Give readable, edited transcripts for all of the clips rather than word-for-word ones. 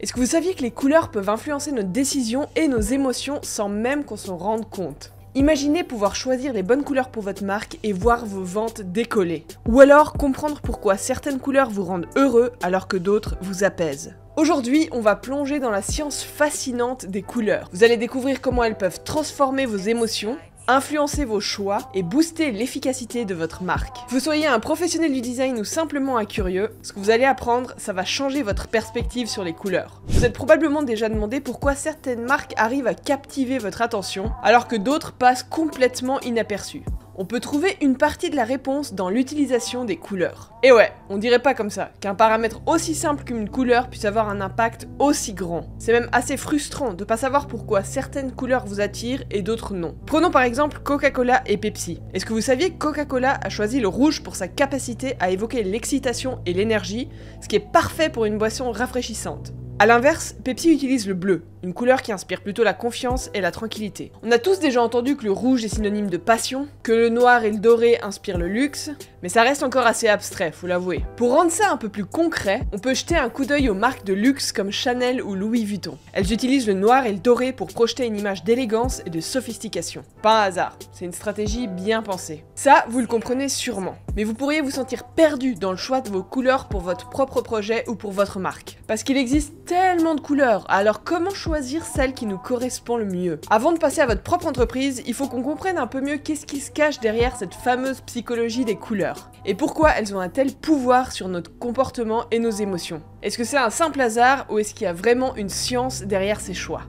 Est-ce que vous saviez que les couleurs peuvent influencer nos décisions et nos émotions sans même qu'on s'en rende compte? Imaginez pouvoir choisir les bonnes couleurs pour votre marque et voir vos ventes décoller. Ou alors comprendre pourquoi certaines couleurs vous rendent heureux alors que d'autres vous apaisent. Aujourd'hui, on va plonger dans la science fascinante des couleurs. Vous allez découvrir comment elles peuvent transformer vos émotions, influencer vos choix et booster l'efficacité de votre marque. Que vous soyez un professionnel du design ou simplement un curieux, ce que vous allez apprendre, ça va changer votre perspective sur les couleurs. Vous êtes probablement déjà demandé pourquoi certaines marques arrivent à captiver votre attention, alors que d'autres passent complètement inaperçues. On peut trouver une partie de la réponse dans l'utilisation des couleurs. Et ouais, on dirait pas comme ça, qu'un paramètre aussi simple qu'une couleur puisse avoir un impact aussi grand. C'est même assez frustrant de pas savoir pourquoi certaines couleurs vous attirent et d'autres non. Prenons par exemple Coca-Cola et Pepsi. Est-ce que vous saviez que Coca-Cola a choisi le rouge pour sa capacité à évoquer l'excitation et l'énergie, ce qui est parfait pour une boisson rafraîchissante? A l'inverse, Pepsi utilise le bleu, une couleur qui inspire plutôt la confiance et la tranquillité. On a tous déjà entendu que le rouge est synonyme de passion, que le noir et le doré inspirent le luxe, mais ça reste encore assez abstrait, faut l'avouer. Pour rendre ça un peu plus concret, on peut jeter un coup d'œil aux marques de luxe comme Chanel ou Louis Vuitton. Elles utilisent le noir et le doré pour projeter une image d'élégance et de sophistication. Pas un hasard, c'est une stratégie bien pensée. Ça, vous le comprenez sûrement, mais vous pourriez vous sentir perdu dans le choix de vos couleurs pour votre propre projet ou pour votre marque. Parce qu'il existe tellement de couleurs, alors comment choisir celle qui nous correspond le mieux? Avant de passer à votre propre entreprise, il faut qu'on comprenne un peu mieux qu'est-ce qui se cache derrière cette fameuse psychologie des couleurs. Et pourquoi elles ont un tel pouvoir sur notre comportement et nos émotions. Est-ce que c'est un simple hasard ou est-ce qu'il y a vraiment une science derrière ces choix?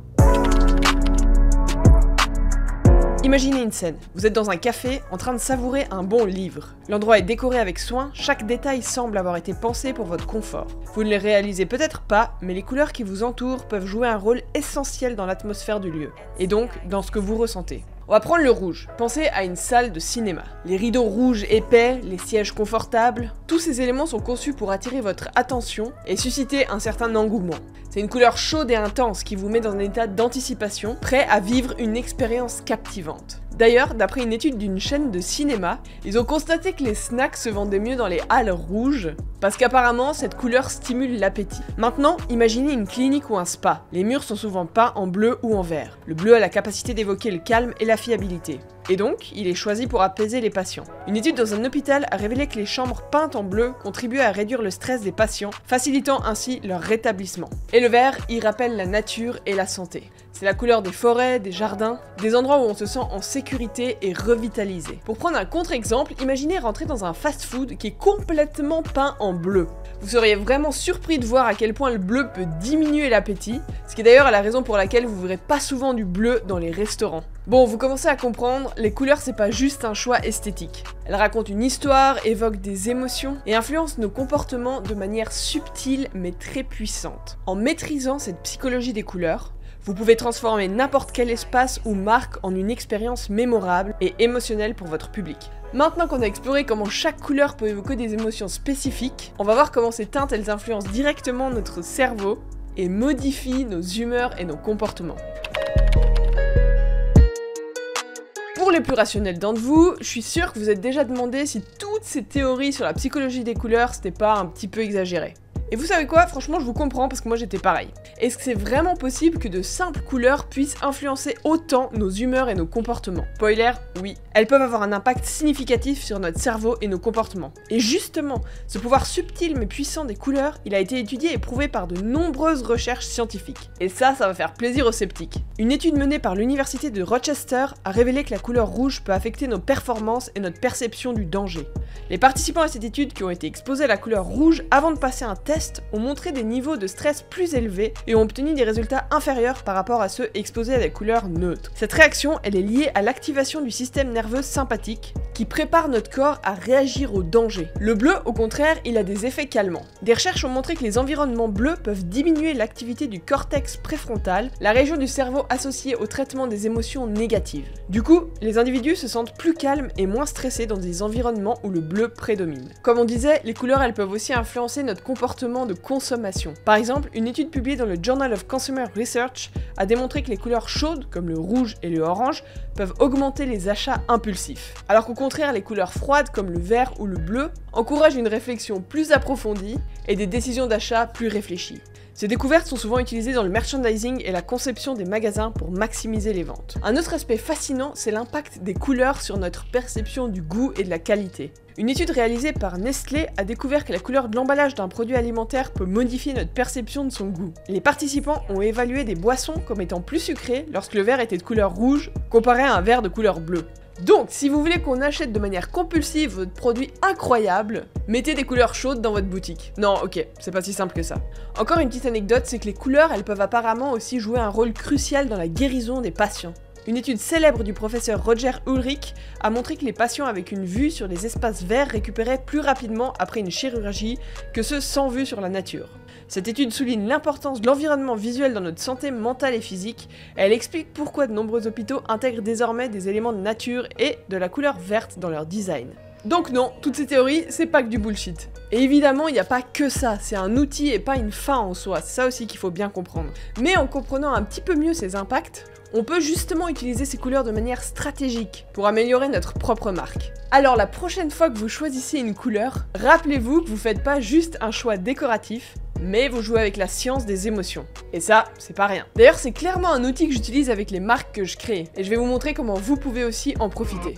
Imaginez une scène, vous êtes dans un café en train de savourer un bon livre. L'endroit est décoré avec soin, chaque détail semble avoir été pensé pour votre confort. Vous ne les réalisez peut-être pas, mais les couleurs qui vous entourent peuvent jouer un rôle essentiel dans l'atmosphère du lieu, et donc dans ce que vous ressentez. On va prendre le rouge. Pensez à une salle de cinéma. Les rideaux rouges épais, les sièges confortables, tous ces éléments sont conçus pour attirer votre attention et susciter un certain engouement. C'est une couleur chaude et intense qui vous met dans un état d'anticipation, prêt à vivre une expérience captivante. D'ailleurs, d'après une étude d'une chaîne de cinéma, ils ont constaté que les snacks se vendaient mieux dans les halles rouges, parce qu'apparemment cette couleur stimule l'appétit. Maintenant, imaginez une clinique ou un spa. Les murs sont souvent peints en bleu ou en vert. Le bleu a la capacité d'évoquer le calme et la fiabilité. Et donc, il est choisi pour apaiser les patients. Une étude dans un hôpital a révélé que les chambres peintes en bleu contribuaient à réduire le stress des patients, facilitant ainsi leur rétablissement. Et le vert, il rappelle la nature et la santé. C'est la couleur des forêts, des jardins, des endroits où on se sent en sécurité et revitalisé. Pour prendre un contre-exemple, imaginez rentrer dans un fast-food qui est complètement peint en bleu. Vous seriez vraiment surpris de voir à quel point le bleu peut diminuer l'appétit, ce qui est d'ailleurs la raison pour laquelle vous verrez pas souvent du bleu dans les restaurants. Bon, vous commencez à comprendre, les couleurs c'est pas juste un choix esthétique. Elles racontent une histoire, évoquent des émotions et influencent nos comportements de manière subtile mais très puissante. En maîtrisant cette psychologie des couleurs, vous pouvez transformer n'importe quel espace ou marque en une expérience mémorable et émotionnelle pour votre public. Maintenant qu'on a exploré comment chaque couleur peut évoquer des émotions spécifiques, on va voir comment ces teintes elles influencent directement notre cerveau et modifient nos humeurs et nos comportements. Pour les plus rationnels d'entre vous, je suis sûre que vous êtes déjà demandé si toutes ces théories sur la psychologie des couleurs c'était pas un petit peu exagéré. Et vous savez quoi? Franchement, je vous comprends parce que moi j'étais pareil. Est-ce que c'est vraiment possible que de simples couleurs puissent influencer autant nos humeurs et nos comportements? Spoiler, oui. Elles peuvent avoir un impact significatif sur notre cerveau et nos comportements. Et justement, ce pouvoir subtil mais puissant des couleurs, il a été étudié et prouvé par de nombreuses recherches scientifiques. Et ça va faire plaisir aux sceptiques. Une étude menée par l'université de Rochester a révélé que la couleur rouge peut affecter nos performances et notre perception du danger. Les participants à cette étude qui ont été exposés à la couleur rouge avant de passer un test ont montré des niveaux de stress plus élevés et ont obtenu des résultats inférieurs par rapport à ceux exposés à des couleurs neutres. Cette réaction, elle est liée à l'activation du système nerveux sympathique qui prépare notre corps à réagir au danger. Le bleu, au contraire, il a des effets calmants. Des recherches ont montré que les environnements bleus peuvent diminuer l'activité du cortex préfrontal, la région du cerveau associée au traitement des émotions négatives. Du coup, les individus se sentent plus calmes et moins stressés dans des environnements où le bleu prédomine. Comme on disait, les couleurs elles peuvent aussi influencer notre comportement de consommation. Par exemple, une étude publiée dans le Journal of Consumer Research a démontré que les couleurs chaudes, comme le rouge et le orange, peuvent augmenter les achats impulsifs. Alors qu'au contraire, les couleurs froides, comme le vert ou le bleu, encouragent une réflexion plus approfondie et des décisions d'achat plus réfléchies. Ces découvertes sont souvent utilisées dans le merchandising et la conception des magasins pour maximiser les ventes. Un autre aspect fascinant, c'est l'impact des couleurs sur notre perception du goût et de la qualité. Une étude réalisée par Nestlé a découvert que la couleur de l'emballage d'un produit alimentaire peut modifier notre perception de son goût. Les participants ont évalué des boissons comme étant plus sucrées lorsque le verre était de couleur rouge comparé à un verre de couleur bleue. Donc, si vous voulez qu'on achète de manière compulsive votre produit incroyable, mettez des couleurs chaudes dans votre boutique. Non, ok, c'est pas si simple que ça. Encore une petite anecdote, c'est que les couleurs, elles peuvent apparemment aussi jouer un rôle crucial dans la guérison des patients. Une étude célèbre du professeur Roger Ulrich a montré que les patients avec une vue sur les espaces verts récupéraient plus rapidement après une chirurgie que ceux sans vue sur la nature. Cette étude souligne l'importance de l'environnement visuel dans notre santé mentale et physique, et elle explique pourquoi de nombreux hôpitaux intègrent désormais des éléments de nature et de la couleur verte dans leur design. Donc non, toutes ces théories, c'est pas que du bullshit. Et évidemment, il n'y a pas que ça, c'est un outil et pas une fin en soi, c'est ça aussi qu'il faut bien comprendre. Mais en comprenant un petit peu mieux ses impacts, on peut justement utiliser ces couleurs de manière stratégique pour améliorer notre propre marque. Alors la prochaine fois que vous choisissez une couleur, rappelez-vous que vous faites pas juste un choix décoratif, mais vous jouez avec la science des émotions. Et ça, c'est pas rien. D'ailleurs, c'est clairement un outil que j'utilise avec les marques que je crée, et je vais vous montrer comment vous pouvez aussi en profiter.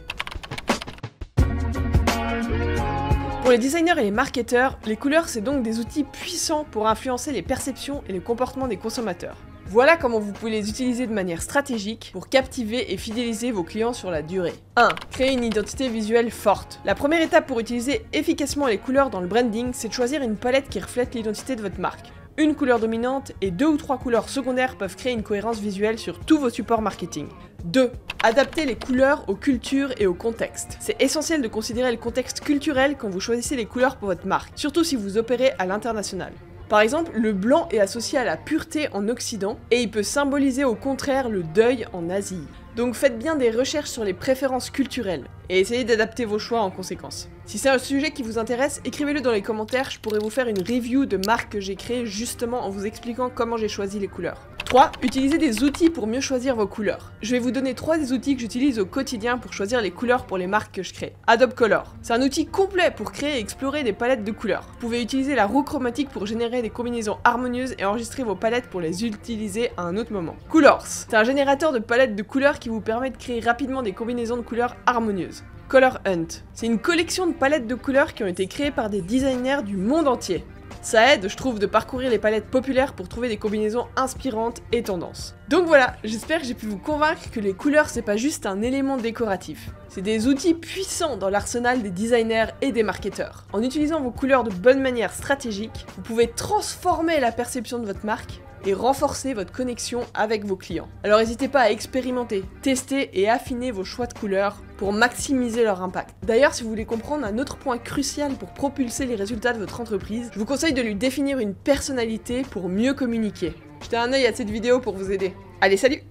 Pour les designers et les marketeurs, les couleurs c'est donc des outils puissants pour influencer les perceptions et les comportements des consommateurs. Voilà comment vous pouvez les utiliser de manière stratégique pour captiver et fidéliser vos clients sur la durée. 1. Créer une identité visuelle forte. La première étape pour utiliser efficacement les couleurs dans le branding, c'est de choisir une palette qui reflète l'identité de votre marque. Une couleur dominante et 2 ou 3 couleurs secondaires peuvent créer une cohérence visuelle sur tous vos supports marketing. 2. Adaptez les couleurs aux cultures et au contexte. C'est essentiel de considérer le contexte culturel quand vous choisissez les couleurs pour votre marque, surtout si vous opérez à l'international. Par exemple, le blanc est associé à la pureté en Occident et il peut symboliser au contraire le deuil en Asie. Donc faites bien des recherches sur les préférences culturelles et essayez d'adapter vos choix en conséquence. Si c'est un sujet qui vous intéresse, écrivez-le dans les commentaires, je pourrais vous faire une review de marques que j'ai créées justement en vous expliquant comment j'ai choisi les couleurs. 3. Utilisez des outils pour mieux choisir vos couleurs. Je vais vous donner 3 des outils que j'utilise au quotidien pour choisir les couleurs pour les marques que je crée. Adobe Color. C'est un outil complet pour créer et explorer des palettes de couleurs. Vous pouvez utiliser la roue chromatique pour générer des combinaisons harmonieuses et enregistrer vos palettes pour les utiliser à un autre moment. Colors. C'est un générateur de palettes de couleurs qui vous permet de créer rapidement des combinaisons de couleurs harmonieuses. Color Hunt. C'est une collection de palettes de couleurs qui ont été créées par des designers du monde entier. Ça aide, je trouve, de parcourir les palettes populaires pour trouver des combinaisons inspirantes et tendances. Donc voilà, j'espère que j'ai pu vous convaincre que les couleurs c'est pas juste un élément décoratif. C'est des outils puissants dans l'arsenal des designers et des marketeurs. En utilisant vos couleurs de bonne manière stratégique, vous pouvez transformer la perception de votre marque et renforcer votre connexion avec vos clients. Alors n'hésitez pas à expérimenter, tester et affiner vos choix de couleurs pour maximiser leur impact. D'ailleurs, si vous voulez comprendre un autre point crucial pour propulser les résultats de votre entreprise, je vous conseille de lui définir une personnalité pour mieux communiquer. Jetez un œil à cette vidéo pour vous aider. Allez, salut!